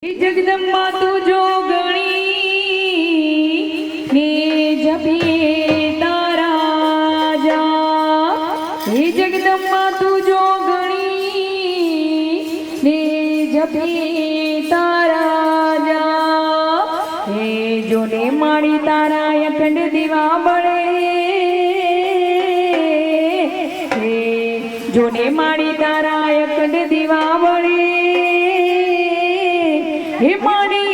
जगदम्बा तू जो गणी ने जपे तारा जा। हे जगदम्बा तू जो गणी ने जपे तारा जा। हे जोने माड़ी तारा अखंड दीवा बड़े। हे जोने माड़ी तारा अखंड दीवा बड़े। हे माड़ी